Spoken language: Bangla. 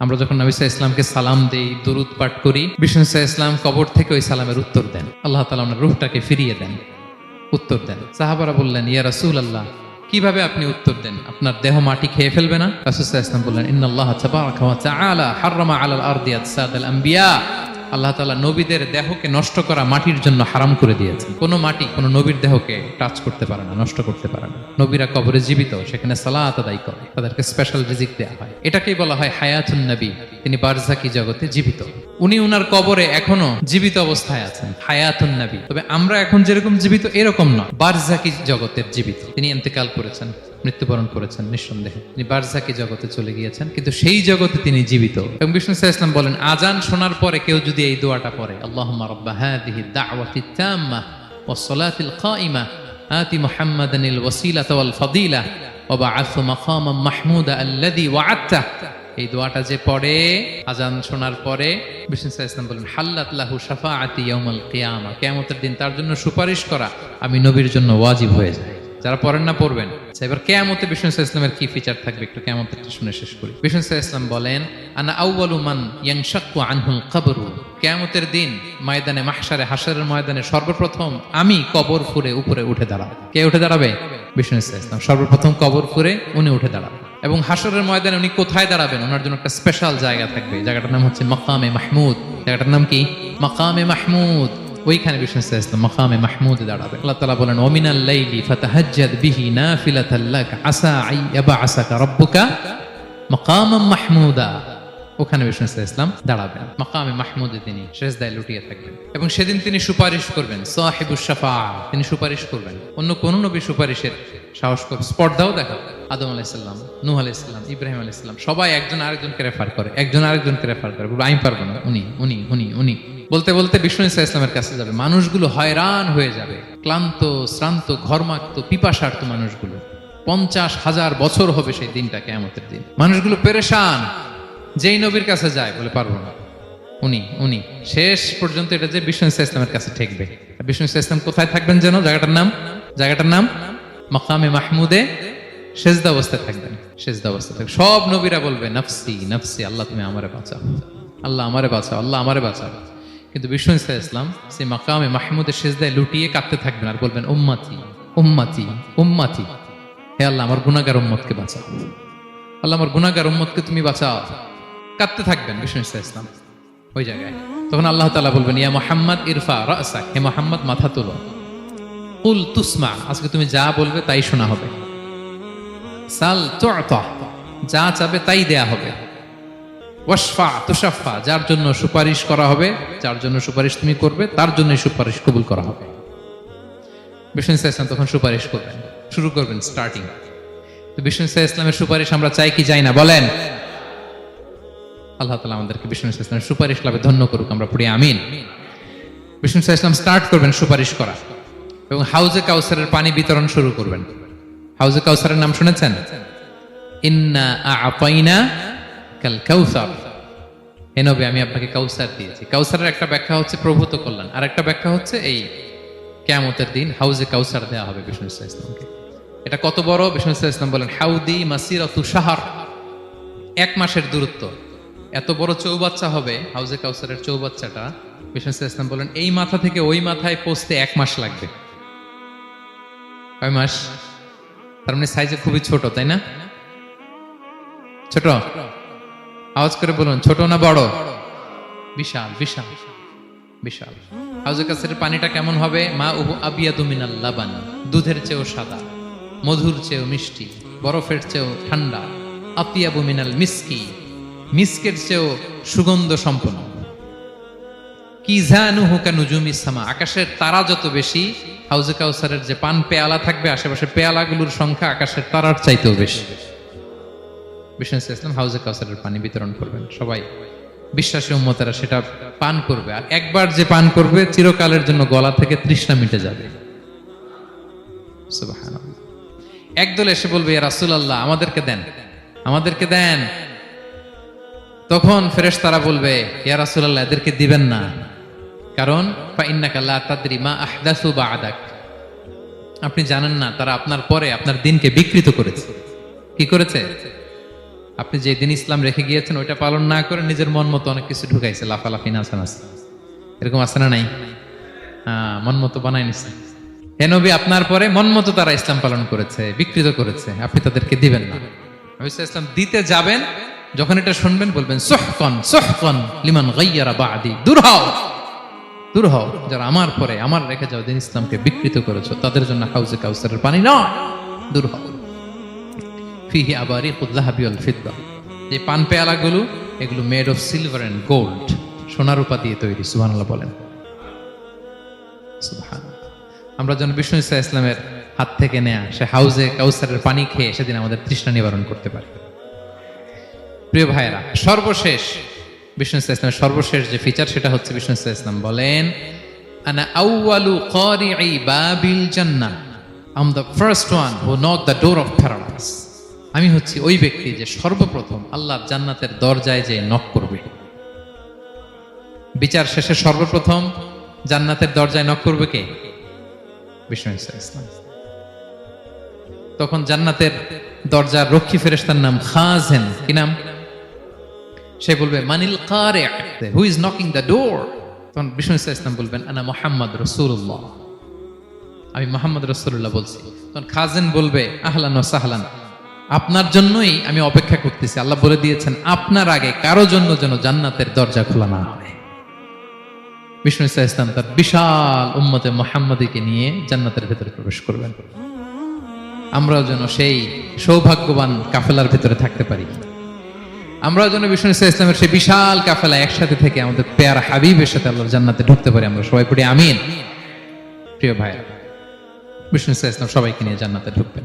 আমরা যখন নবী সাল্লাল্লাহু আলাইহি ইসলামকে সালাম দেই, দুরুদ পাঠ করি, বিষ্ণু সাল্লাল্লাহু আলাইহি ইসলাম কবর থেকে ওই সালামের উত্তর দেন। আল্লাহ তাআলা ওনার রূহটাকে ফিরিয়ে দেন, উত্তর দেন। সাহাবারা বললেন, ইয়া রাসূলুল্লাহ, কিভাবে আপনি উত্তর দেন? আপনার দেহ মাটি খেয়ে ফেলবে না? রাসূল সাল্লাল্লাহু আলাইহি ওয়াসাল্লাম বললেন, ইন্নাল্লাহ তাবারাকা ওয়া তাআলা হাররামা আলাল আরদি আজসাদাল আম্বিয়া। আল্লাহ তাআলা নবীদের দেহকে নষ্ট করা মাটির জন্য হারাম করে দিয়েছেন। কোনো মাটি কোনো নবীর দেহকে টাচ করতে পারে না, নষ্ট করতে পারে না। নবীরা কবরে জীবিত, সেখানে সালাত আদায় করে, তাদেরকে স্পেশাল রিজিক দেওয়া হয়। এটাকেই বলা হয় হায়াতুন নবী। তিনি বারজাকি জগতে জীবিত, উনি উনার কবরে এখনো জীবিত অবস্থায় আছেন, হায়াতুন নবী। তবে আমরা এখন যেরকম জীবিত এরকম নয়, বারজাকি জগতের জীবিত। তিনি ইন্তেকাল করেছেন, মৃত্যুবরণ করেছেন, নিঃসন্দেহে তিনি বারজাকি জগতে চলে গিয়েছেন, কিন্তু সেই জগতে তিনি জীবিত। এবং বিষ্ণু সাল্লাল্লাহু আলাইহি ওয়াসাল্লাম বলেন, আজান শোনার পরে কেউ যদি এই দোয়াটা পড়ে, আল্লাহুম্মা রাব্বা হাযিহি দাওয়াতিত তাম্মা ওয়াস সালাতিল কাইমা আতি মুহাম্মাদানিল ওয়াসিলাতা ওয়াল ফাদিলা ওয়া বা'আথহু মাকামান মাহমুদা আল্লাযী ওয়া'আদতা। এই দোয়াটা যে পড়ে আজান শোনার পরে, বিষ্ণু সাল্লাল্লাহু আলাইহি ওয়াসাল্লাম বলেন, হাল্লাত লাহু শাফাআতি ইয়াউমাল কিয়ামা। কিয়ামতের দিন তার জন্য সুপারিশ করা আমি নবীর জন্য ওয়াজিব হয়ে যায়। যারা পড়েন না পড়বেন। এবার কিয়ামতে বিষ্ণু সাল্লাল্লাহু আলাইহি ওয়াসাল্লামের কি ফিচার থাকবে একটু কিয়ামতেরটা শুনে শেষ করি। বিষ্ণু সাল্লাল্লাহু আলাইহি ওয়াসাল্লাম বলেন, আনা আউয়ালু মান ইয়ানশাক্কু আনহুল কবরু। কিয়ামতের দিন ময়দানে মাহশারে, হাশরের ময়দানে সর্বপ্রথম আমি কবর ফুঁড়ে উপরে উঠে দাঁড়াবো। কে উঠে দাঁড়াবে? বিষ্ণু সাল্লাল্লাহু আলাইহি ওয়াসাল্লাম সর্বপ্রথম কবর ফুঁড়ে উনি উঠে দাঁড়াবেন। এবং হাশরের ময়দানে উনি কোথায় দাঁড়াবেন? ওনার জন্য একটা স্পেশাল জায়গা থাকবে। জায়গাটার নাম হচ্ছে মাকামে মাহমুদ। জায়গাটার নাম কি? মাকামে মাহমুদ। ওইখানে বিষ্ণু সাল্লাল্লাহু আলাইহি ওয়াসাল্লাম মাকামে মাহমুদে দাঁড়াবেন। আল্লাহ তাআলা বলেন, ওয়া মিনাল লাইলি ফাতাহাজ্জাদ বিহি নাফিলাতাল লাক আসা আইয়াবআসাকা রাব্বুকা মাকামান মাহমুদা। ওখানে বিষ্ণু সাল্লাল্লাহু আলাইহি ওয়াসাল্লাম দাঁড়াবেন, মাকামে মাহমুদে তিনি সিজদায় লুটিয়ে থাকবেন। এবং সেদিন তিনি সুপারিশ করবেন, সাহিবুশ শাফাআ, তিনি সুপারিশ করবেন। অন্য কোন নবী সুপারিশের সাহস করে স্পর্ধাও দেখা। আদম আলাইহিস সালাম, নূহ আলাইহিস সালাম, ইব্রাহিম আলাইহিস সালাম সবাই একজন আরেকজনকে রেফার করে, একজন আরেকজনকে রেফার করে। আমি পারবো না, উনি উনি উনি উনি বলতে বলতে বিষ্ণু সাল্লাল্লাহু আলাইহি ওয়াসাল্লামের কাছে যাবে। মানুষগুলো হয়রান হয়ে যাবে, ক্লান্ত, শ্রান্ত, ঘর্মাক্ত, পিপাসার্ত মানুষগুলো। 50,000 বছর হবে সেই দিনটা, কিয়ামতের দিন। মানুষগুলো পেরেশান, যেই নবীর কাছে যায় বলে পারবো না, উনি উনি শেষ পর্যন্ত এটা যে বিষ্ণু সাল্লাল্লাহু আলাইহি ওয়াসাল্লামের কাছে ঠেকবে। বিষ্ণু সাল্লাল্লাহু আলাইহি ওয়াসাল্লাম কোথায় থাকবেন যেন? জায়গাটার নাম মাকামে মাহমুদে সেজদা অবস্থায় থাকবেন, সেজদা অবস্থায় থাকবেন। সব নবীরা বলবে, নাফসি নাফসি, আল্লাহ তুমি আমারে বাঁচাও, আল্লাহ আমারে বাঁচাও, আল্লাহ আমারে বাঁচাও। কিন্তু বিষ্ণু সাল্লাল্লাহু আলাইহি ওয়াসাল্লাম সেই মাকামে মাহমুদের সেজদায় লুটিয়ে কাঁদতে থাকবেন আর বলবেন, উম্মতি উম্মতি উম্মতি, হে আল্লাহ আমার গুনাহগার উম্মতকে বাঁচাও, আল্লাহ আমার গুনাহগার উম্মতকে তুমি বাঁচাও। কাঁদতে থাকবেন বিষ্ণু সাল্লাল্লাহু আলাইহি ওয়াসাল্লাম ওই জায়গায়। তখন আল্লাহ তাআলা বলবেন, ইয়া মুহাম্মদ ইরফা রাসাক, হে মুহাম্মদ মাথা তোলো, কুল তুসমা, আজকে তুমি যা বলবে তাই শোনা হবে, সাল তু'তা, যা চাবে তাই দেয়া হবে, ওয়াশফা তুশাফা, যার জন্য সুপারিশ করা হবে, যার জন্য সুপারিশ তুমি করবে তার জন্যই সুপারিশ কবুল করা হবে। বিষ্ণু সাল্লাল্লাহু আলাইহি ওয়াসাল্লাম তখন সুপারিশ করবেন, শুরু করবেন, স্টার্টিং। তো বিষ্ণু সাল্লাল্লাহু আলাইহি ওয়াসাল্লামের সুপারিশ আমরা চাই কি চাই না বলেন? আল্লাহ তাআলা আমাদেরকে বিষ্ণু সাল্লাল্লাহু আলাইহি ওয়াসাল্লামের সুপারিশ লাভে ধন্য করুক, আমরা পড়ি আমিন। বিষ্ণু সাল্লাল্লাহু আলাইহি ওয়াসাল্লাম স্টার্ট করবেন সুপারিশ করা এবং হাউজে কাউসারের পানি বিতরণ শুরু করবেন। হাউজে কাউসারের নাম শুনেছেন? ইন্না আ'তাইনা কাল কাউসার, হে নবী আমি আপনাকে কাউসার দিয়েছি। কাউসারের একটা ব্যাখ্যা হচ্ছে প্রভূত কল্যাণ, আর একটা ব্যাখ্যা হচ্ছে এই কিয়ামতের দিন হাউজে কাউসার দেওয়া হবে বিষ্ণু সাল্লাল্লাহু আলাইহি ওয়াসাল্লামকে। এটা কত বড়? বিষ্ণু সাল্লাল্লাহু আলাইহি ওয়াসাল্লাম বলেন, হাউদি মাসিরাতু শাহর, 1 মাসের দূরত্ব। এত বড় চৌবাচ্চা হবে হাউজে কাউসারের চৌবাচ্চাটা। বিষ্ণু সাল্লাল্লাহু আলাইহি ওয়াসাল্লাম বলেন, এই মাথা থেকে ওই মাথায় পৌঁছতে 1 মাস লাগবে। কয় মাস? তার মানে সাইজে খুবই ছোট, তাই না? ছোট? আওয়াজ করে বলুন, ছোট না বড়? বিশাল বিশাল বিশাল। হাউজে কাউসারের পানিটা কেমন হবে? মা উহু আবিয়াদু মিনাল লাবান, দুধের চেয়েও সাদা, মধুর চেয়েও মিষ্টি, বরফের চেয়েও ঠান্ডা, আতিয়াবু মিনাল মিসকি, মিসকের চেয়েও সুগন্ধ সম্পন্ন, কিজানুহু কানুজুমিস সামা, আকাশের তারা যত বেশি, হাউজে কাউসারের যে পান পেয়ালা থাকবে আশেপাশে পেয়ালাগুলোর সংখ্যা আকাশের তারার চাইতেও বেশি। বিষ্ণু সাল্লাল্লাহু আলাইহি ওয়াসাল্লাম হাউজে কাউসারের পানি বিতরণ করবেন, সবাই বিশ্বাসী উম্মতেরা সেটা পান করবে। আর একবার যে পান করবে চিরকালের জন্য গলা থেকে তৃষ্ণা মিটে যাবে। সুবহানাল্লাহ। একদল এসে বলবে, ইয়া রাসূলুল্লাহ আমাদেরকে দেন, আমাদেরকে দেন। তখন ফেরেশতারা বলবে, ইয়া রাসূলুল্লাহ এদেরকে দিবেন না, কারণ ফা ইন্নাকা লা তাদরি মা আহদাসু বা'দাক, আপনি জানেন না তারা আপনার পরে আপনার দ্বীনকে বিকৃত করেছে। কি করেছে? আপনি যে দিন ইসলাম রেখে গিয়েছেন ওইটা পালন না করে নিজের মন মতো অনেক কিছু ঢুকাইছে, লাফালাফি নাচানাচি, এরকম আছে না নাই? মন মতো বানাই নিছে। হে নবী, আপনার পরে মন মতো তারা ইসলাম পালন করেছে, বিকৃত করেছে, আপনি তাদেরকে দিবেন না। নবী সাল্লাল্লাহু আলাইহি ওয়াসাল্লাম দিতে যাবেন, যখন এটা শুনবেন বলবেন সুহকান সুহকান লিমান গায়্যারা বাদি, দূর হও, দূর হও, যারা আমার পরে আমার রেখে যাও দিন ইসলামকে বিকৃত করেছো, তাদের জন্য হাউজে কাউসারের পানি নয়, দূর হও। ফিহি আবারিকুল যাহাবি ওয়াল ফিদ্দা, যে পান পেয়ালাগুলো এগুলো made of silver and gold, সোনা রূপা দিয়ে তৈরি। সুবহানাল্লাহ বলেন। সুবহানাল্লাহ। আমরা যেন বিষ্ণু ইসা ইসলামের হাত থেকে নেয়া সে হাউজে কাউসারের পানি খেয়ে সেদিন আমাদের তৃষ্ণা নিবারণ করতে পারি। প্রিয় ভাইয়েরা, সর্বশেষ বিষ্ণু ইসা ইসলামের সর্বশেষ যে ফিচার সেটা হচ্ছে বিষ্ণু ইসা ইসলাম বলেন, আনা আউয়ালু কারিই বাবিল জান্নাহ, I am the first one who knock the door of paradise. আমি হচ্ছি ওই ব্যক্তি যে সর্বপ্রথম আল্লাহর জান্নাতের দরজায় যে নক করবে। বিচার শেষে সর্বপ্রথম জান্নাতের দরজায় নক করবে কে? বিষ্ণু ইসা ইসলাম। তখন জান্নাতের দরজার রক্ষী ফেরেশতার নাম খাজেন। কি নাম? সে বলবে মানিল কারি, who is knocking the door? তখন বিষ্ণু ইসা ইসলাম বলবেন আনা মুহাম্মদ রাসূলুল্লাহ, আমি মুহাম্মদ রাসূলুল্লাহ বলছি। তখন খাজেন বলবে আহলান ওয়া সাহলান, আপনার জন্যই আমি অপেক্ষা করতেছি, আল্লাহ বলে দিয়েছেন আপনার আগে কারো জন্য যেন জান্নাতের দরজা খোলা না হয়। বিষ্ণু ইসা ইসলাম তার বিশাল উম্মতে মুহাম্মাদীকে নিয়ে জান্নাতের ভেতরে প্রবেশ করবেন। আমরাও যেন সেই সৌভাগ্যবান কাফেলার ভেতরে থাকতে পারি। আমরাও যেন বিষ্ণু ইসা ইসলামের সেই বিশাল কাফেলা একসাথে থেকে আমাদের পেয়ারা হাবিবের সাথে আল্লাহর জান্নাতে ঢুকতে পারি। আমরা সবাই পড়ি আমিন। প্রিয় ভাইরা, বিষ্ণু ইসা ইসলাম সবাইকে নিয়ে জান্নাতে ঢুকবেন।